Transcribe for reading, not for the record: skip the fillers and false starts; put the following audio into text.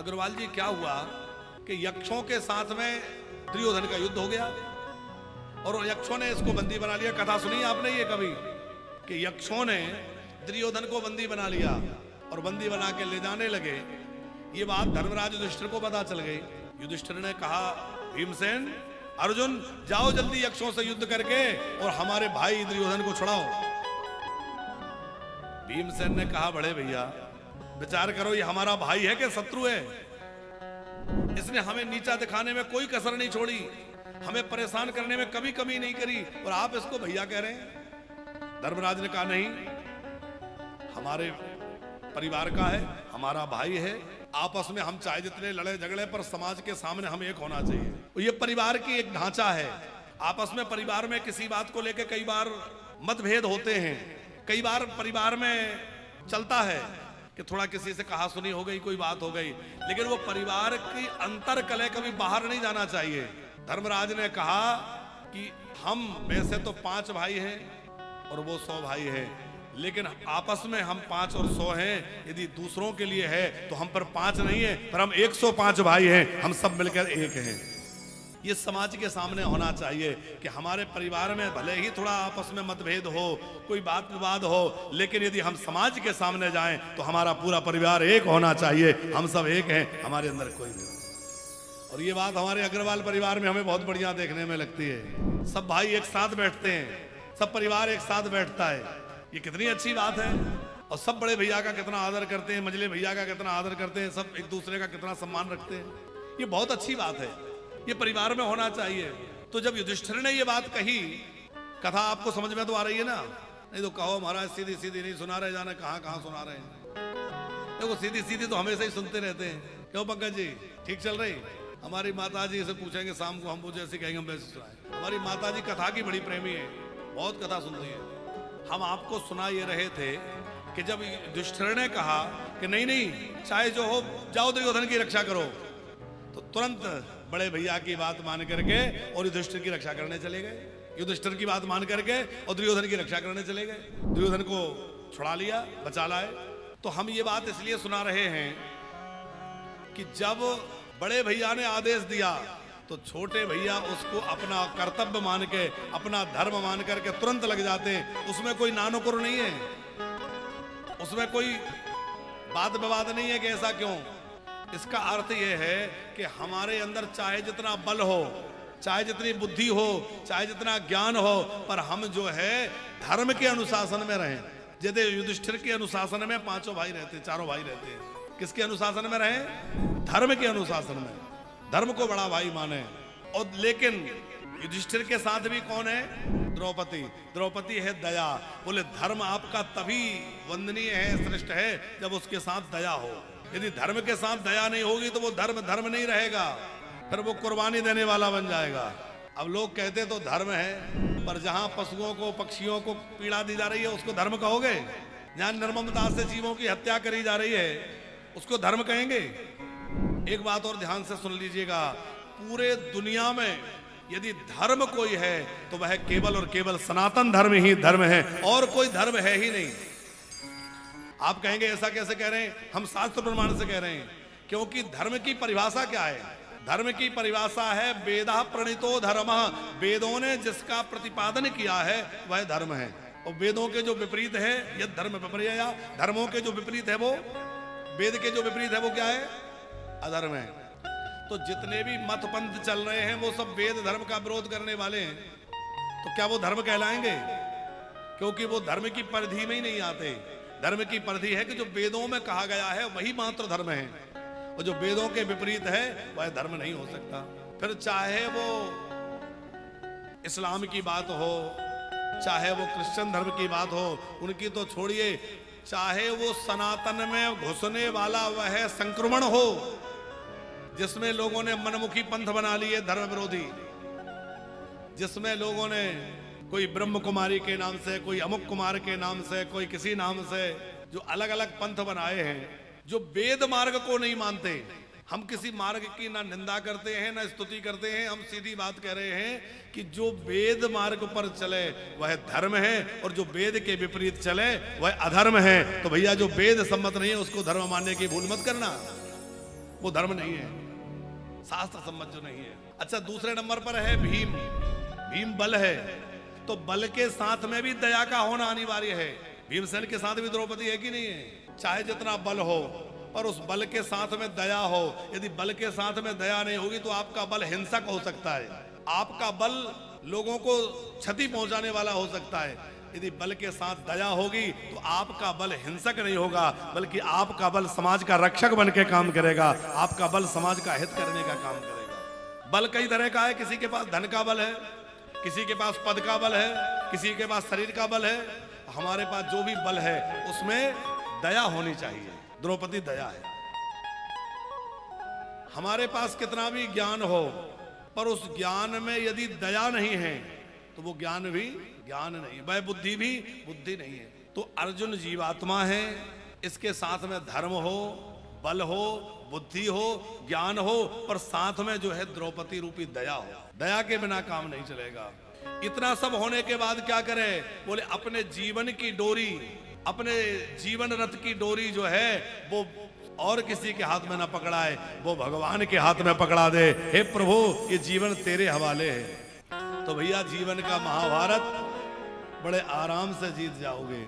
अग्रवाल जी क्या हुआ कि यक्षों के साथ में दुर्योधन का युद्ध हो गया और यक्षों ने इसको बंदी बना लिया। कथा सुनी आपने ये कभी कि यक्षों ने दुर्योधन को बंदी बना लिया और बंदी बना के ले जाने लगे। ये बात धर्मराज युधिष्ठिर को पता चल गई। युधिष्ठिर ने कहा, भीमसेन अर्जुन जाओ जल्दी यक्षों से युद्ध करके और हमारे भाई दुर्योधन को छुड़ाओ। भीमसेन ने कहा, बड़े भैया विचार करो, ये हमारा भाई है कि शत्रु है? इसने हमें नीचा दिखाने में कोई कसर नहीं छोड़ी, हमें परेशान करने में कभी कमी नहीं करी और आप इसको भैया कह रहे हैं। धर्मराज ने कहा, नहीं, हमारे परिवार का है, हमारा भाई है, आपस में हम चाहे जितने लड़े झगड़े पर समाज के सामने हम एक होना चाहिए। ये परिवार की एक ढांचा है। आपस में परिवार में किसी बात को लेकर कई बार मतभेद होते हैं, कई बार परिवार में चलता है कि थोड़ा किसी से कहा सुनी हो गई, कोई बात हो गई, लेकिन वो परिवार की अंतर कलह कभी बाहर नहीं जाना चाहिए। धर्मराज ने कहा कि हम वैसे तो 5 भाई हैं और वो 100 भाई हैं, लेकिन आपस में हम 5 और 100 हैं। यदि दूसरों के लिए है तो हम पर 5 नहीं है, पर हम 105 भाई हैं, हम सब मिलकर एक हैं। ये समाज के सामने होना चाहिए कि हमारे परिवार में भले ही थोड़ा आपस में मतभेद हो, कोई बात विवाद हो, लेकिन यदि हम समाज के सामने जाएं तो हमारा पूरा परिवार एक होना चाहिए। हम सब एक हैं, हमारे अंदर कोई नहीं। और ये बात हमारे अग्रवाल परिवार में हमें बहुत बढ़िया देखने में लगती है। सब भाई एक साथ बैठते हैं, सब परिवार एक साथ बैठता है, ये कितनी अच्छी बात है। और सब बड़े भैया का कितना आदर करते हैं, मझले भैया का कितना आदर करते हैं, सब एक दूसरे का कितना सम्मान रखते हैं। ये बहुत अच्छी बात है, ये परिवार में होना चाहिए। तो जब युधिष्ठिर ने ये बात कही, कथा आपको समझ में तो आ रही है ना? नहीं तो कहो महाराज सीधी सीधी नहीं सुना रहे, जाने कहां कहां सुना रहे हैं। देखो सीधी सीधी तो हमेशा ही सुनते रहते हैं। क्यों पंकज जी, ठीक चल रही? हमारी माता जी से पूछेंगे शाम को, हम जैसे कहेंगे हम वैसे सुनाए। हमारी माता जी कथा की बड़ी प्रेमी है, बहुत कथा सुनती है। हम आपको सुना ये रहे थे कि जब युधिष्ठिर ने कहा कि नहीं नहीं चाहे जो हो, जाओ दुर्योधन की रक्षा करो, तो तुरंत बड़े भैया की बात मान करके और युधिष्ठिर की रक्षा करने चले गए। युधिष्ठिर की बात मान करके और दुर्योधन की रक्षा करने चले गए। दुर्योधन को छुड़ा लिया, बचा लाए। तो हम ये बात इसलिए सुना रहे हैं कि जब बड़े भैया ने आदेश दिया तो छोटे भैया उसको अपना कर्तव्य मान के, अपना धर्म मान करके तुरंत लग जाते हैं। उसमें कोई नानुकुर नहीं है, उसमें कोई वाद विवाद नहीं है कि ऐसा क्यों। इसका अर्थ यह है कि हमारे अंदर चाहे जितना बल हो, चाहे जितनी बुद्धि हो, चाहे जितना ज्ञान हो, पर हम जो है धर्म के अनुशासन में रहें। जैसे युधिष्ठिर के अनुशासन में 5 भाई रहते हैं, 4 भाई रहते हैं। किसके अनुशासन में रहे? धर्म के अनुशासन में, धर्म को बड़ा भाई माने। और लेकिन युधिष्ठिर के साथ भी कौन है? द्रौपदी। द्रौपदी है दया। बोले धर्म आपका तभी वंदनीय है, श्रेष्ठ है, जब उसके साथ दया हो। यदि धर्म के साथ दया नहीं होगी तो वो धर्म धर्म नहीं रहेगा, फिर वो कुर्बानी देने वाला बन जाएगा। अब लोग कहते तो धर्म है, पर जहां पशुओं को, पक्षियों को पीड़ा दी जा रही है उसको धर्म कहोगे? जहां निर्ममता से जीवों की हत्या करी जा रही है उसको धर्म कहेंगे? एक बात और ध्यान से सुन लीजिएगा, पूरे दुनिया में यदि धर्म कोई है तो वह केवल और केवल सनातन धर्म ही धर्म है, और कोई धर्म है ही नहीं। आप कहेंगे ऐसा कैसे कह रहे हैं? हम शास्त्र प्रमाण से कह रहे हैं, क्योंकि धर्म की परिभाषा क्या है? धर्म की परिभाषा है वेदा प्रणीतो धर्म। वेदों ने जिसका प्रतिपादन किया है वह धर्म है, और वेदों के जो विपरीत है यह धर्म विपर्यया। धर्मों के जो विपरीत है वो, वेद के जो विपरीत है वो क्या है? अधर्म है। तो जितने भी मत पंथ चल रहे हैं वो सब वेद धर्म का विरोध करने वाले हैं, तो क्या वो धर्म कहलाएंगे? क्योंकि वो धर्म की परिधि में ही नहीं आते। धर्म की परिधि है कि जो वेदों में कहा गया है वही मात्र धर्म है, और जो वेदों के विपरीत है वह धर्म नहीं हो सकता। फिर चाहे वो इस्लाम की बात हो, चाहे वो क्रिश्चियन धर्म की बात हो, उनकी तो छोड़िए, चाहे वो सनातन में घुसने वाला वह संक्रमण हो जिसमें लोगों ने मनमुखी पंथ बना लिए धर्म विरोधी, जिसमें लोगों ने कोई ब्रह्म कुमारी के नाम से, कोई अमुक कुमार के नाम से, कोई किसी नाम से जो अलग अलग पंथ बनाए हैं, जो वेद मार्ग को नहीं मानते। हम किसी मार्ग की ना निंदा करते हैं ना स्तुति करते हैं, हम सीधी बात कह रहे हैं कि जो वेद मार्ग पर चले वह धर्म है, और जो वेद के विपरीत चले वह अधर्म है। तो भैया जो वेद सम्मत नहीं है उसको धर्म मानने की भूल मत करना। वो धर्म नहीं है, शास्त्र सम्मत जो नहीं है। अच्छा, दूसरे नंबर पर है भीम। भीम बल है, तो बल के साथ में भी दया का होना अनिवार्य है। भीमसेन के साथ भी द्रौपदी है कि नहीं है? चाहे जितना बल हो, पर उस बल के साथ में दया हो। यदि बल के साथ में दया नहीं होगी तो आपका बल हिंसक हो सकता है, आपका बल लोगों को क्षति पहुंचाने वाला हो सकता है। यदि बल के साथ दया होगी तो आपका बल हिंसक नहीं होगा, बल्कि आपका बल समाज का रक्षक बन के काम करेगा, आपका बल समाज का हित करने का काम करेगा। बल कई तरह का है, किसी के पास धन का बल है, किसी के पास पद का बल है, किसी के पास शरीर का बल है। हमारे पास जो भी बल है उसमें दया होनी चाहिए। द्रौपदी दया है। हमारे पास कितना भी ज्ञान हो, पर उस ज्ञान में यदि दया नहीं है तो वो ज्ञान भी ज्ञान नहीं, वह बुद्धि भी बुद्धि नहीं है। तो अर्जुन जीवात्मा है, इसके साथ में धर्म हो, बल हो, बुद्धि हो, ज्ञान हो, पर साथ में जो है द्रौपदी रूपी दया हो। दया के बिना काम नहीं चलेगा। इतना सब होने के बाद क्या करे? बोले अपने जीवन की डोरी, अपने जीवन रथ की डोरी जो है वो और किसी के हाथ में ना पकड़ाए, वो भगवान के हाथ में पकड़ा दे। हे प्रभु, ये जीवन तेरे हवाले है। तो भैया जीवन का महाभारत बड़े आराम से जीत जाओगे।